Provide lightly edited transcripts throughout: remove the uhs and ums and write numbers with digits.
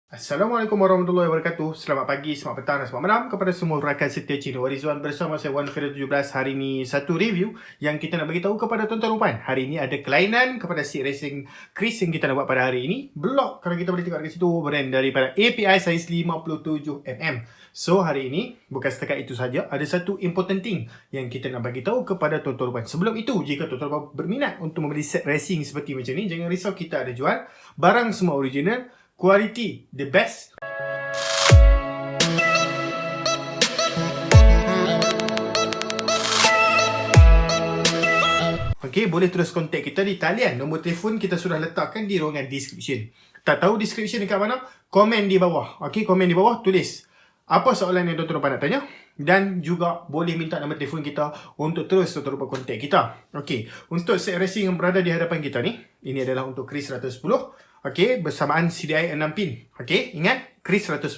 Assalamualaikum warahmatullahi wabarakatuh. Selamat pagi, selamat petang dan selamat malam kepada semua rakan setia Cina Warizwan bersama saya Wan Firdaus 17. Hari ini satu review yang kita nak bagi tahu kepada tuan-tuan rupan. Hari ini ada kelainan kepada seat racing Chris yang kita nak buat pada hari ini. Blok, kalau kita boleh tengok dekat situ, brand daripada API saiz 57mm. So hari ini bukan setakat itu saja, ada satu important thing yang kita nak bagi tahu kepada tuan-tuan rupan. Sebelum itu, jika tuan-tuan rupan berminat untuk membeli set racing seperti macam ni, jangan risau, kita ada jual barang semua original, quality the best. Okey, boleh terus kontak kita di talian. Nombor telefon kita sudah letakkan di ruangan description. Tak tahu description dekat mana? Komen di bawah. Okey, komen di bawah, tulis apa soalan yang tuan-tuan nak tanya, dan juga boleh minta nombor telefon kita untuk terus tuan-tuan kontak kita. Okey, untuk set racing yang berada di hadapan kita ni, ini adalah untuk Chris 110. Okey, bersamaan CDI 6 pin. Okey, ingat Chris 110,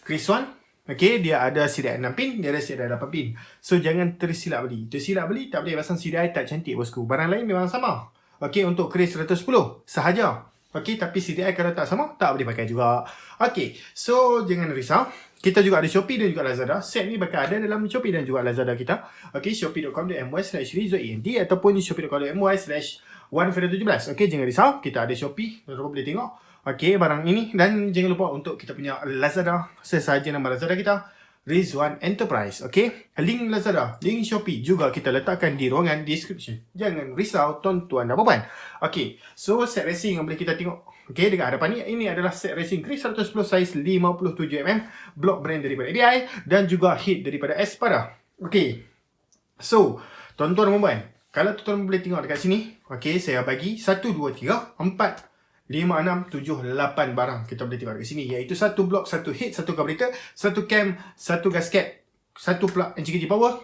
Chris One. Okey, dia ada CDI 6 pin, dia ada CDI 8 pin. So jangan tersilap beli. Tersilap beli tak boleh pasang CDI tak cantik bosku. Barang lain memang sama. Okey, untuk Chris 110 sahaja. Okey, tapi CDI kalau tak sama tak boleh pakai juga. Okey, so jangan risau. Kita juga ada Shopee dan juga Lazada. Set ni bakal ada dalam Shopee dan juga Lazada kita. Okey, shopee.com.my/rizwan ataupun shopee.com.my/1firdaus17. Okey, jangan risau. Kita ada Shopee. Tuan-tuan boleh tengok. Okey, barang ini. Dan jangan lupa untuk kita punya Lazada. Sesaja nama Lazada kita, Rizwan Enterprise. Okey, link Lazada, link Shopee juga kita letakkan di ruangan description. Jangan risau tuan-tuan dan puan. Okey, so set racing yang boleh kita tengok. Okey, dekat hadapan ni, ini adalah set racing Chris 110 saiz 57mm, block brand daripada ABI dan juga hit daripada Espada. Okey, so tuan-tuan dan puan, kalau tuan-tuan boleh tengok dekat sini, okey, saya bagi 1, 2, 3, 4, 5, 6, 7, 8 barang kita boleh tengok dekat sini, iaitu satu block, satu hit, satu carburetor, satu cam, satu gasket, satu plug NGKG power,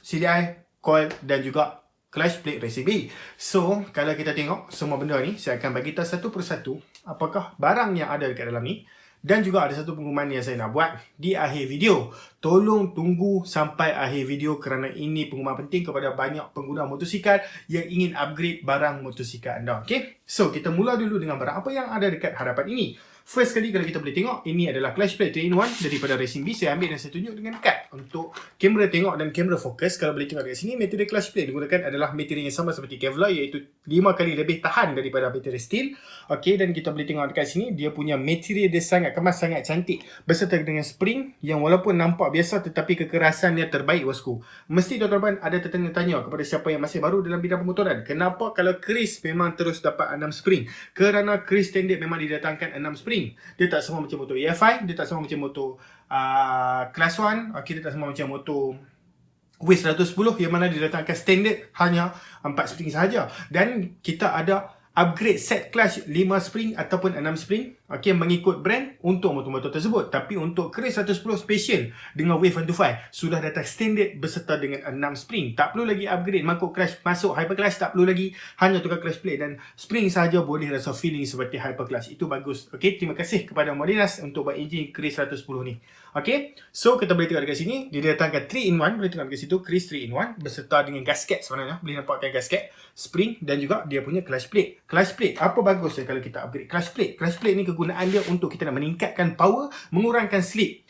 CDI, coil dan juga clutch plate racing B. So, kalau kita tengok semua benda ni, saya akan bagi tahu satu persatu apakah barang yang ada dekat dalam ni. Dan juga ada satu pengumuman yang saya nak buat di akhir video. Tolong tunggu sampai akhir video kerana ini pengumuman penting kepada banyak pengguna motosikal yang ingin upgrade barang motosikal anda. Okay? So, kita mula dulu dengan barang apa yang ada dekat hadapan ini. First kali kalau kita boleh tengok, ini adalah clutch plate 3-in-1 daripada Racing B. Saya ambil dan saya tunjuk dengan kad untuk kamera tengok dan kamera fokus. Kalau boleh tengok dekat sini, material clutch plate digunakan adalah material yang sama seperti Kevlar, iaitu 5 kali lebih tahan daripada material steel. Okey, dan kita boleh tengok dekat sini, dia punya material dia sangat kemas, sangat cantik, beserta dengan spring yang walaupun nampak biasa tetapi kekerasannya terbaik bosku. Mesti tuan-tuan ada tertanya-tanya kepada siapa yang masih baru dalam bidang pemotoran, kenapa kalau Chris memang terus dapat 6 spring? Kerana Chris standard memang didatangkan 6 spring. Dia tak sama macam motor EFI, dia tak sama macam motor Class 1, okay, dia tak sama macam motor W110 yang mana didatangkan standard hanya 4 spring sahaja. Dan kita ada upgrade set clutch 5 spring ataupun 6 spring, okay, mengikut brand untuk motor-motor tersebut. Tapi untuk Chris 110 special dengan Wave 125 sudah datang standard beserta dengan 6 spring. Tak perlu lagi upgrade mangkuk clutch masuk hyper clutch, tak perlu lagi, hanya tukar clutch plate dan spring sahaja boleh rasa feeling seperti hyper clutch. Itu bagus. Okay, terima kasih kepada Modinas untuk buat enjin Chris 110 ni. Okay, so kita boleh tengok dekat sini, dia datangkan 3-in-1, boleh tengok dekat situ, Chris 3-in-1 beserta dengan gasket sebenarnya, boleh nampakkan gasket, spring dan juga dia punya clutch plate. Clutch plate, apa bagusnya kalau kita upgrade clutch plate? Clutch plate ni kegunaan dia untuk kita nak meningkatkan power, mengurangkan slip.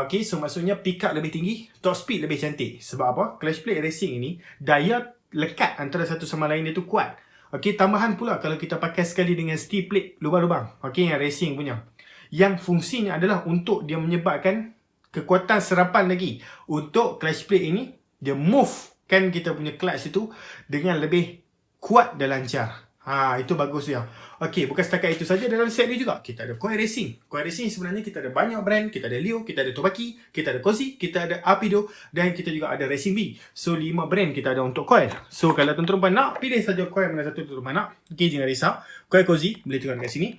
Okay, so maksudnya pick up lebih tinggi, top speed lebih cantik. Sebab apa? Clutch plate racing ini, daya lekat antara satu sama lain dia tu kuat. Okay, tambahan pula kalau kita pakai sekali dengan steel plate lubang-lubang, okay, yang racing punya, yang fungsinya adalah untuk dia menyebabkan kekuatan serapan lagi. Untuk clutch plate ini, dia move kan kita punya clutch itu dengan lebih kuat dan lancar. Itu bagus dia. Okey, bukan setakat itu saja, dalam set ni juga kita ada coil racing. Coil racing sebenarnya kita ada banyak brand. Kita ada Leo, kita ada Tobaki, kita ada Kozi, kita ada Apido dan kita juga ada Racing B. So 5 brand kita ada untuk coil. So kalau tuan-tuan nak, pilih saja coil mana satu tuan-tuan nak. Okey, jangan risau. Coil Kozi boleh tengok kat sini.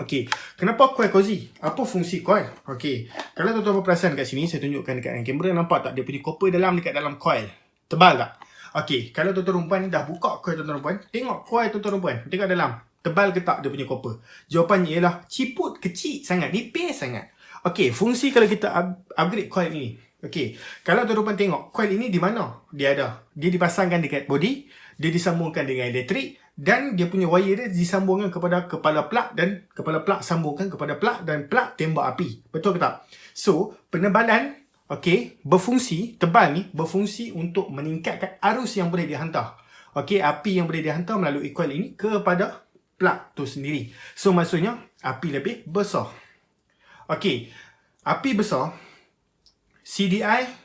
Okey, kenapa coil Kozi? Apa fungsi coil? Okey, kalau tuan-tuan perasan kat sini, saya tunjukkan dekat kamera, nampak tak dia punya copper dalam dekat dalam coil? Tebal tak? Okey, kalau tuan-tuan rumpuan dah buka coil tuan-tuan rumpuan, tengok coil tuan-tuan rumpuan, tengok dalam, tebal ke tak dia punya copper? Jawapannya ialah ciput, kecil sangat, nipis sangat. Okey, fungsi kalau kita upgrade coil ini. Okey, kalau tuan-tuan rumpuan tengok, coil ini di mana dia ada? Dia dipasangkan dekat body, dia disambungkan dengan elektrik Dan dia punya wire dia disambungkan kepada kepala plug dan kepala plug sambungkan kepada plug dan plug tembak api. Betul ke tak? So, penebalan berfungsi, tebal ni berfungsi untuk meningkatkan arus yang boleh dihantar. Api yang boleh dihantar melalui coil ini kepada plug tu sendiri. So, maksudnya api lebih besar. Api besar, CDI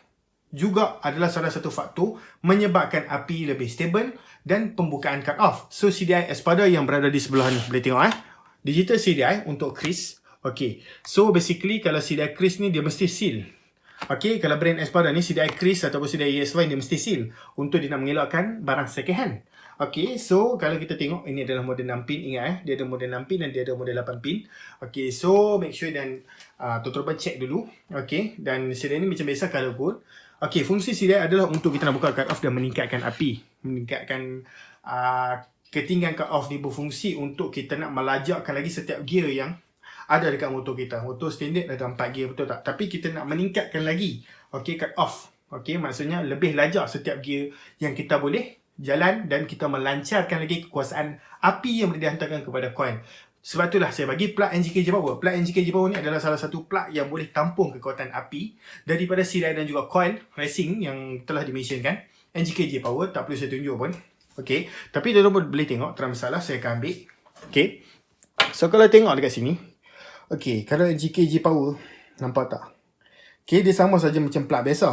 juga adalah salah satu faktor menyebabkan api lebih stable dan pembukaan cut off. So CDI Espada yang berada di sebelah ni, boleh tengok digital CDI untuk Kris. So basically kalau CDI Kris ni dia mesti seal. Kalau brand Espada ni CDI Kris ataupun CDI ESY dia mesti seal untuk dia nak mengelakkan barang second hand. So kalau kita tengok ini adalah model 6 pin, ingat dia ada model 6 pin dan dia ada model 8 pin. So make sure dan tuan-tuan check dulu. Dan CDI ni macam biasa colorful. Fungsi CDI adalah untuk kita nak buka cut off dan meningkatkan api. Meningkatkan ketinggian cut off ni berfungsi untuk kita nak melajakkan lagi setiap gear yang ada dekat motor kita. Motor standard ada 4 gear, betul tak? Tapi kita nak meningkatkan lagi cut off. Maksudnya lebih lajak setiap gear yang kita boleh jalan dan kita melancarkan lagi kekuasaan api yang boleh dihantarkan kepada coil. Sebab itulah saya bagi plug NGKJ Power. Plug NGKJ Power ni adalah salah satu plug yang boleh tampung kekuatan api daripada CDI dan juga coil racing yang telah dimentionkan. NGKJ Power, tak perlu saya tunjuk pun. Tapi tuan-tuan boleh tengok, tak ada masalah, saya akan ambil. So kalau tengok dekat sini, kalau NGKJ Power, nampak tak? Dia sama saja macam plug biasa.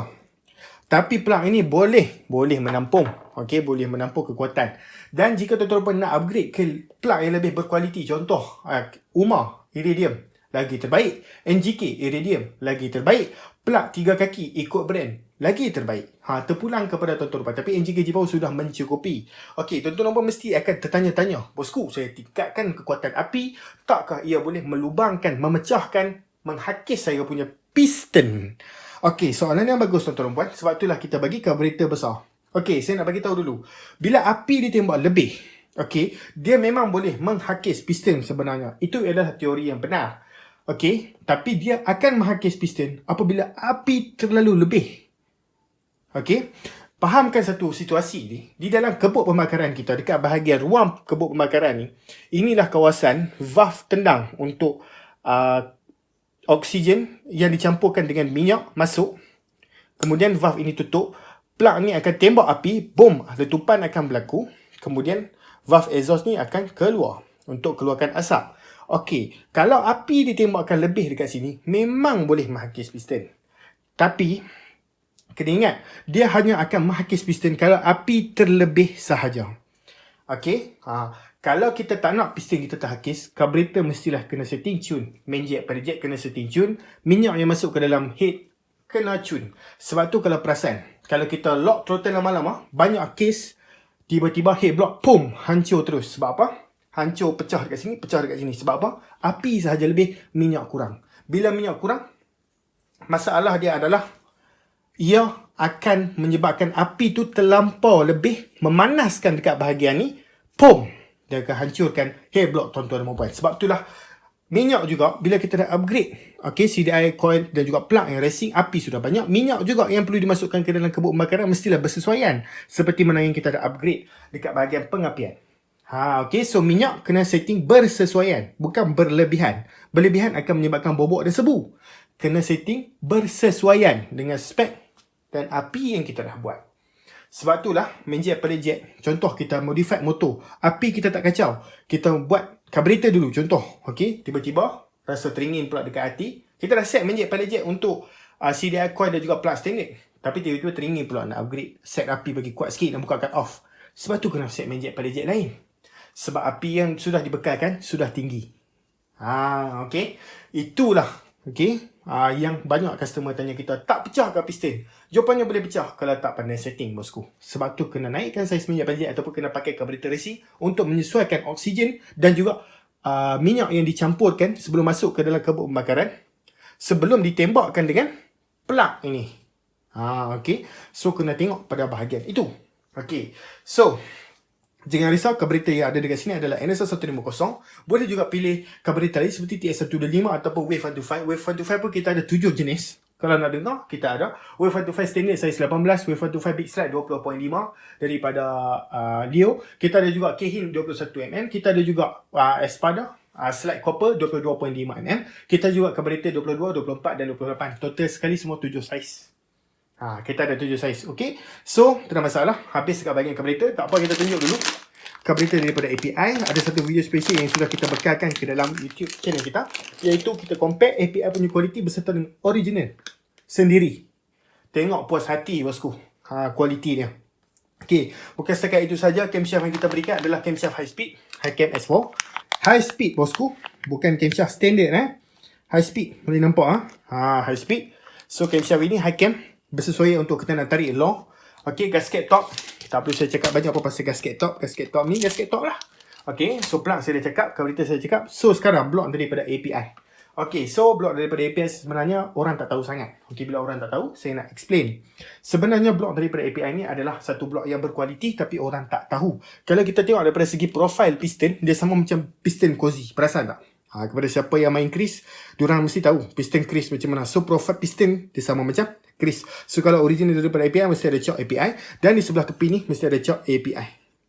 Tapi plug ini boleh menampung. Boleh menampung kekuatan. Dan jika tuan-tuan nak upgrade ke plug yang lebih berkualiti, contoh UMA Iridium, lagi terbaik. NGK Iridium, lagi terbaik. Plug 3 kaki ikut brand, lagi terbaik. Terpulang kepada tuan-tuan. Tapi NGK Power sudah mencukupi. Tuan-tuan pun mesti akan tertanya-tanya, bosku, saya tingkatkan kekuatan api, takkah ia boleh melubangkan, memecahkan, menghakis saya punya piston? Soalan yang bagus tuan-tuan puan. Sebab itulah kita bagi carburetor besar. Saya nak bagi tahu dulu. Bila api ditembak lebih, dia memang boleh menghakis piston sebenarnya. Itu adalah teori yang benar. Tapi dia akan menghakis piston apabila api terlalu lebih. Fahamkan satu situasi ni. Di dalam kebuk pembakaran kita, dekat bahagian ruang kebuk pembakaran ni, inilah kawasan valve tendang untuk oksigen yang dicampurkan dengan minyak masuk. Kemudian valve ini tutup. Plug ni akan tembak api. Boom. Letupan akan berlaku. Kemudian valve exhaust ni akan keluar untuk keluarkan asap. Kalau api ditembakkan lebih dekat sini, memang boleh menghakis piston. Tapi kena ingat, dia hanya akan menghakis piston kalau api terlebih sahaja. Kalau kita tak nak piston kita terhakis, carburetor mestilah kena setting tune. Main jet pada jet kena setting tune. Minyak yang masuk ke dalam head kena tune. Sebab tu kalau perasan, kalau kita lock throttle lama-lama, banyak kes tiba-tiba head block, pum, hancur terus. Sebab apa? Hancur, pecah dekat sini, pecah dekat sini. Sebab apa? Api sahaja lebih, minyak kurang. Bila minyak kurang, masalah dia adalah ia akan menyebabkan api tu terlampau lebih, memanaskan dekat bahagian ni, pum, dia akan hancurkan head block tuan-tuan dan puan. Sebab itulah minyak juga bila kita dah upgrade CDI, coil dan juga plug yang racing, api sudah banyak, minyak juga yang perlu dimasukkan ke dalam kebuk pembakaran mestilah bersesuaian seperti mana yang kita dah upgrade dekat bahagian pengapian. So minyak kena setting bersesuaian, bukan berlebihan. Berlebihan akan menyebabkan bobok dan sebu. Kena setting bersesuaian dengan spek dan api yang kita dah buat. Sebab itulah main jet pada jet. Contoh kita modify motor, api kita tak kacau, kita buat carburetor dulu. Contoh, tiba-tiba rasa teringin pula dekat hati, kita dah set main jet pada jet untuk CDI coil dan juga plug standard. Tapi tiba-tiba teringin pula nak upgrade, set api bagi kuat sikit dan buka cut off. Sebab tu kena set main jet pada jet lain. Sebab api yang sudah dibekalkan sudah tinggi. Itulah yang banyak customer tanya kita, tak pecah ke piston? Jawapannya boleh pecah kalau tak pandai setting, bosku. Sebab tu kena naikkan saiz minyak pada jet ataupun kena pakai carburetor racing untuk menyesuaikan oksigen dan juga minyak yang dicampurkan sebelum masuk ke dalam kebuk pembakaran, sebelum ditembakkan dengan plug ini. So kena tengok pada bahagian itu. So jangan risau, carburetor yang ada dekat sini adalah NSR 150. Boleh juga pilih carburetor lain seperti TS125 ataupun Wave 125. Wave 125 pun kita ada 7 jenis. Kalau nak dengar, kita ada Wave 125 standard size 18, Wave 125 big slide 20.5 daripada Leo. Kita ada juga Keihin 21mm. Kita ada juga Espada slide copper 22.5mm. Kita juga carburetor 22, 24 dan 28. Total sekali semua 7 size. Kita ada 7 size. Okay. So, tak ada masalah. Habis dekat bahagian carburetor. Tak apa, kita tunjuk dulu carburetor daripada API. Ada satu video special yang sudah kita bekalkan ke dalam YouTube channel kita, iaitu kita compare API punya kualiti beserta dengan original sendiri. Tengok puas hati bosku, kualiti dia. Okay, bukan setakat itu saja. Camshaft yang kita berikan adalah camshaft high speed, Hi-Cam S4 high speed bosku, bukan camshaft standard high speed. Boleh nampak high speed. So camshaft ini Hi-Cam, bersesuaian untuk kita nak tarik long. Okay, gasket top, tak perlu saya cakap banyak apa pasal gasket top. Gasket top ni gasket top lah. Okay, so plug saya dah cakap, carburetor saya cakap. So sekarang blok daripada API. Okay, so blok daripada API sebenarnya orang tak tahu sangat. Okay, bila orang tak tahu, saya nak explain. Sebenarnya blok daripada API ni adalah satu blok yang berkualiti tapi orang tak tahu. Kalau kita tengok daripada segi profil piston, dia sama macam piston cozy. Perasan tak? Kepada siapa yang main Chris, diorang mesti tahu piston Chris macam mana. So profil piston dia sama macam Chris. So kalau original daripada API mesti ada choke API, dan di sebelah tepi ni mesti ada choke API.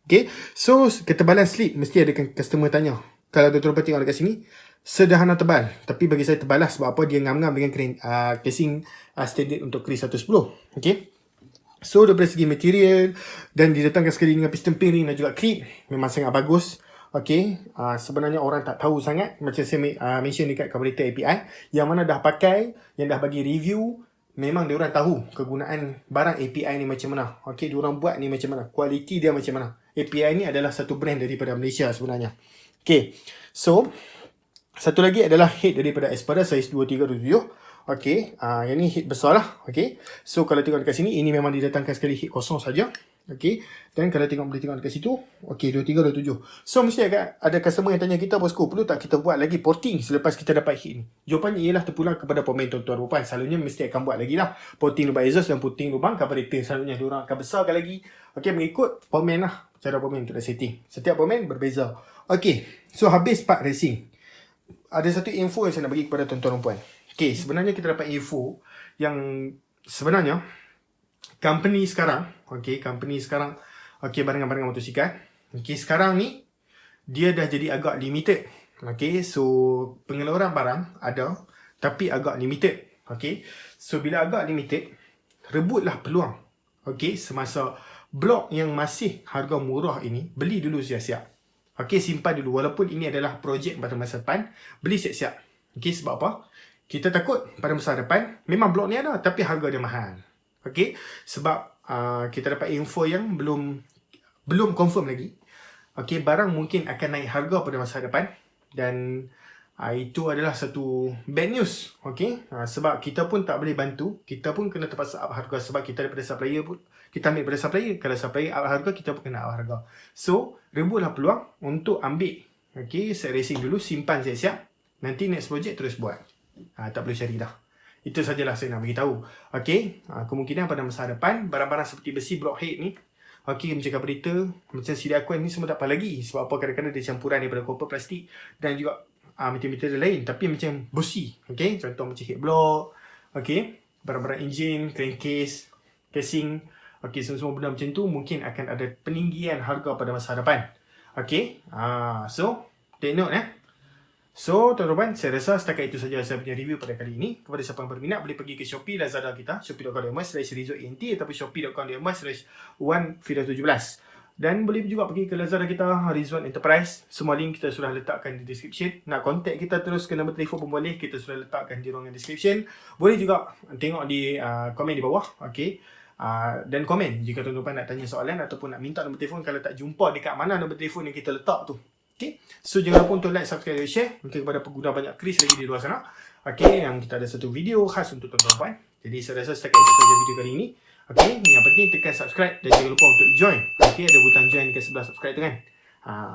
Okay, so ketebalan slip mesti ada customer tanya. Kalau tuan-tuan tengok dekat sini, sederhana tebal, tapi bagi saya tebal lah. Sebab apa? Dia ngam-ngam dengan casing standard untuk Chris 110. Okay, so daripada segi material, dan didatangkan sekali dengan piston pin ring dan juga clip, memang sangat bagus. Okay, sebenarnya orang tak tahu sangat. Macam saya mention dekat carburetor API, yang mana dah pakai, yang dah bagi review, memang diorang tahu kegunaan barang API ni macam mana. Okay, diorang buat ni macam mana, kualiti dia macam mana. API ni adalah satu brand daripada Malaysia sebenarnya. Okay, so satu lagi adalah head daripada Espada size 2327. Okay, yang ni head besar lah. Okay, so kalau tengok dekat sini, ini memang didatangkan sekali head kosong saja. Okay, dan kalau boleh tengok dekat situ, okay, 2327. So mesti ada customer yang tanya kita, bosku, perlu tak kita buat lagi porting selepas kita dapat head ni? Jawapannya ialah terpulang kepada pemain tuan-tuan rupan. Selalunya mesti akan buat lagi lah porting lubang exhaust dan porting lubang carburetor. Selalunya diorang akan besarkan lagi. Okay, mengikut pemain lah, cara pemain untuk setting. Setiap pemain berbeza. Okay, so habis part racing. Ada satu info yang saya nak bagi kepada tuan-tuan dan puan. Okay, sebenarnya kita dapat info yang sebenarnya company sekarang, barangan-barangan motosikal, sekarang ni dia dah jadi agak limited. Okay, so pengeluaran barang ada tapi agak limited. Okay, so bila agak limited, rebutlah peluang. Okay, semasa blok yang masih harga murah ini, beli dulu siap-siap. Okay, simpan dulu. Walaupun ini adalah projek pada masa depan, beli siap-siap. Okay, sebab apa? Kita takut pada masa depan, memang blok ni ada, tapi harga dia mahal. Okay, sebab kita dapat info yang belum confirm lagi. Okay, barang mungkin akan naik harga pada masa depan. Dan itu adalah satu bad news. Okay, sebab kita pun tak boleh bantu. Kita pun kena terpaksa up harga sebab kita daripada supplier pun. Kita ambil daripada supplier. Kalau supplier up harga, kita pun kena up harga. So, rebutlah peluang untuk ambil. Okay, set racing dulu, simpan siap-siap. Nanti next project terus buat. Tak perlu cari dah. Itu sajalah saya nak beritahu. Okay, kemungkinan pada masa depan, barang-barang seperti besi blockhead ni, okay, macam carburetor, macam silikon ni semua tak apa lagi. Sebab apa? Kadang-kadang dia campuran daripada copper, plastik dan juga material lain. Tapi macam besi. Okay, contoh macam head block. Okay, barang-barang engine, crankcase, casing. Okay, semua benda macam tu mungkin akan ada peninggian harga pada masa depan. Okay, so take note So, tuan-tuan, saya rasa setakat itu saja saya punya review pada kali ini. Kepada siapa yang berminat, boleh pergi ke Shopee, Lazada kita, shopee.com.my/RizoENT ataupun shopee.com.my/1Firdaus17. Dan boleh juga pergi ke Lazada kita, Rizwan Enterprise. Semua link kita sudah letakkan di description. Nak contact kita terus ke nombor telefon pun boleh. Kita sudah letakkan di ruangan description. Boleh juga tengok di komen di bawah. Okay. Dan komen jika tuan-tuan nak tanya soalan ataupun nak minta nombor telefon kalau tak jumpa dekat mana nombor telefon yang kita letak tu. Okay. So jangan lupa untuk like, subscribe dan share untuk kepada pengguna banyak Chris lagi di luar sana. Okay, yang kita ada satu video khas untuk tuan-tuan. Jadi saya rasa setakat itu saja video kali ini. Okay, yang penting tekan subscribe dan jangan lupa untuk join. Okay, ada butang join dekat sebelah subscribe tu kan.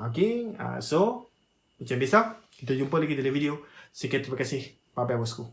Okay, so macam biasa kita jumpa lagi dalam video. Sekian, terima kasih. Bye bye bosku.